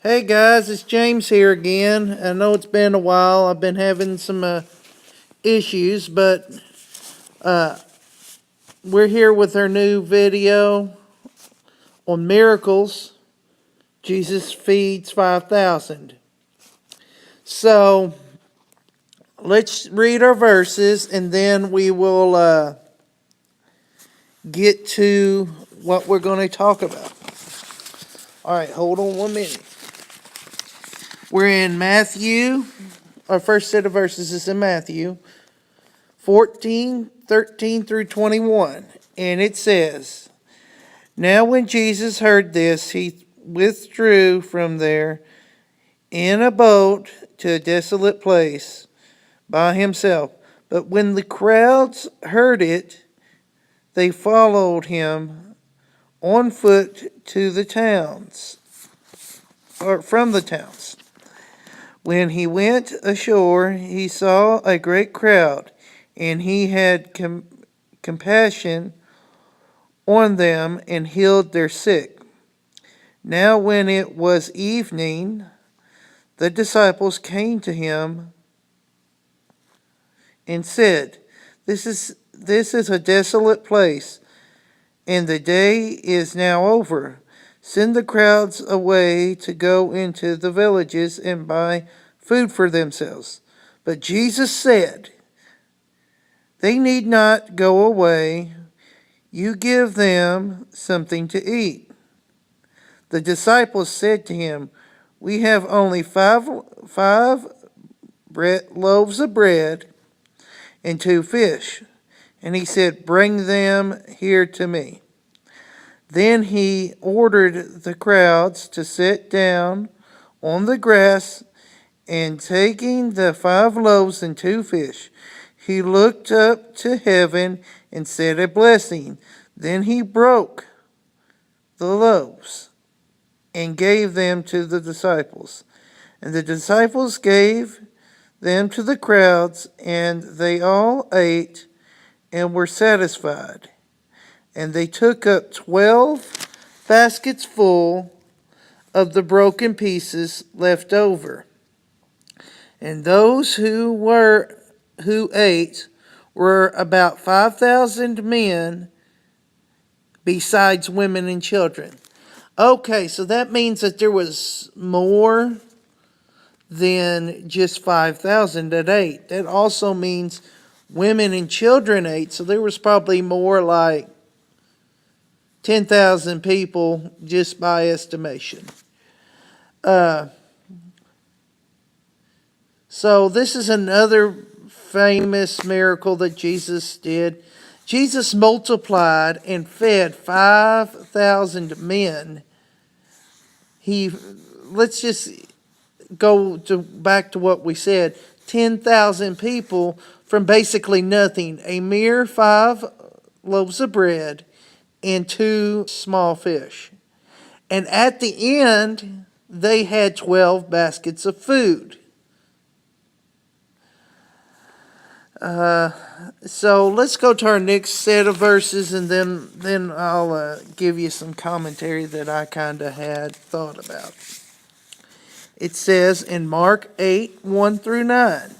Hey guys, it's James here again. I know it's been a while. I've been having some issues, but uh, we're here with our new video on miracles. Jesus feeds 5,000. So let's read our verses and then we will get to what we're going to talk about. All right, hold on 1 minute. We're in Matthew. Our first set of verses is in Matthew 14:13 through 21. And it says, Now when Jesus heard this, he withdrew from there in a boat to a desolate place by himself. But when the crowds heard it, they followed him on foot to the towns, or from the towns. When he went ashore, he saw a great crowd, and he had compassion on them and healed their sick. Now when it was evening, the disciples came to him and said, This is a desolate place, and the day is now over. Send the crowds away to go into the villages and buy food for themselves. But Jesus said, They need not go away. You give them something to eat. The disciples said to him, We have only five loaves of bread and 2 fish. And he said, Bring them here to me. Then he ordered the crowds to sit down on the grass, and taking the 5 loaves and 2 fish, he looked up to heaven and said a blessing. Then he broke the loaves and gave them to the disciples. And the disciples gave them to the crowds, and they all ate and were satisfied. And they took up 12 baskets full of the broken pieces left over. And those who ate were about 5,000 men, besides women and children. Okay, so that means that there was more than just 5,000 that ate. That also means women and children ate, so there was probably more like 10,000 people just by estimation. So this is another famous miracle that Jesus did. Jesus multiplied and fed 5,000 men. Let's just go back to what we said. 10,000 people from basically nothing. A mere 5 loaves of bread and 2 small fish. And at the end, they had 12 baskets of food. So let's go to our next set of verses, and then I'll give you some commentary that I kind of had thought about. It says in Mark 8:1 through 9,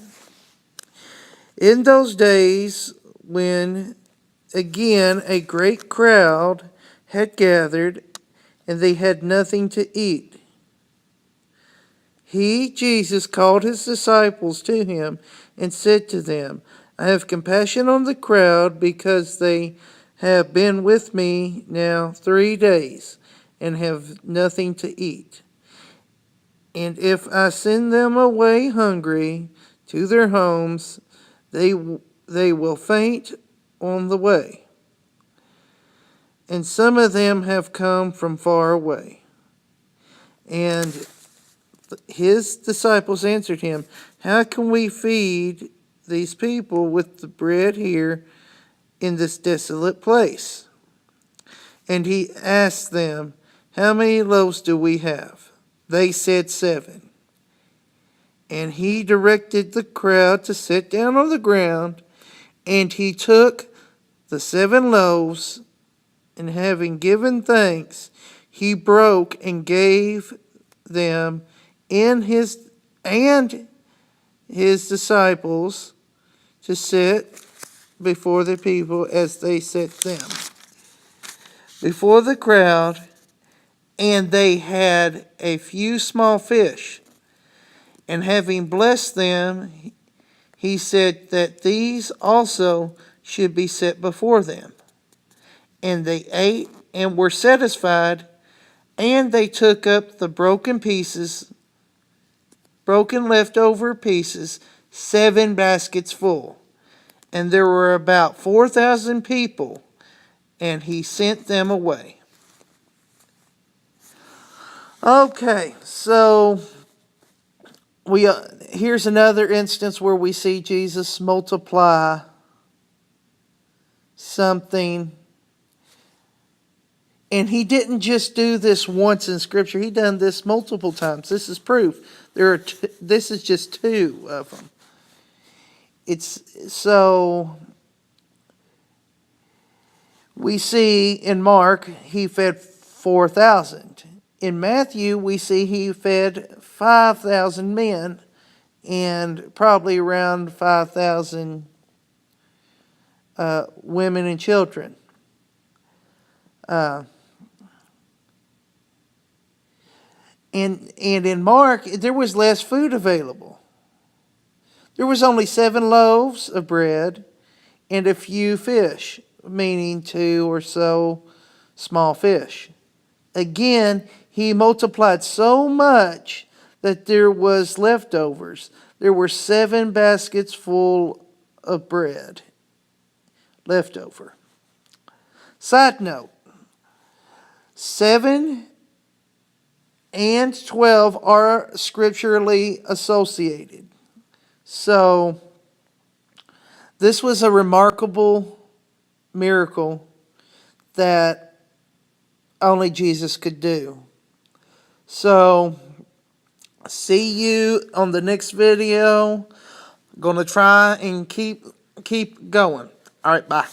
In those days when again a great crowd had gathered, and they had nothing to eat, Jesus, called his disciples to him and said to them, I have compassion on the crowd because they have been with me now 3 days and have nothing to eat. And if I send them away hungry to their homes, they will faint on the way. And some of them have come from far away. And his disciples answered him, How can we feed these people with the bread here in this desolate place? And he asked them, How many loaves do we have? They said 7. And he directed the crowd to sit down on the ground, and he took the 7 loaves, and having given thanks, he broke and gave them and his disciples to sit before the people as they set them before the crowd, and they had a few small fish. And having blessed them, he said that these also should be set before them. And they ate and were satisfied, and they took up the broken leftover pieces, 7 baskets full. And there were about 4,000 people, and he sent them away. Okay, so here's another instance where we see Jesus multiply something. And he didn't just do this once in Scripture. He done this multiple times. This is proof. This is just 2 of them. We see in Mark, he fed 4,000. In Matthew, we see he fed 5,000 men and probably around 5,000 women and children. And in Mark, there was less food available. There was only 7 loaves of bread and a few fish, meaning 2 or so small fish. Again, he multiplied so much that there was leftovers. There were 7 baskets full of bread leftover. Side note, 7 and 12 are scripturally associated. So, this was a remarkable miracle that only Jesus could do. So, see you on the next video. Gonna try and keep going. All right, bye.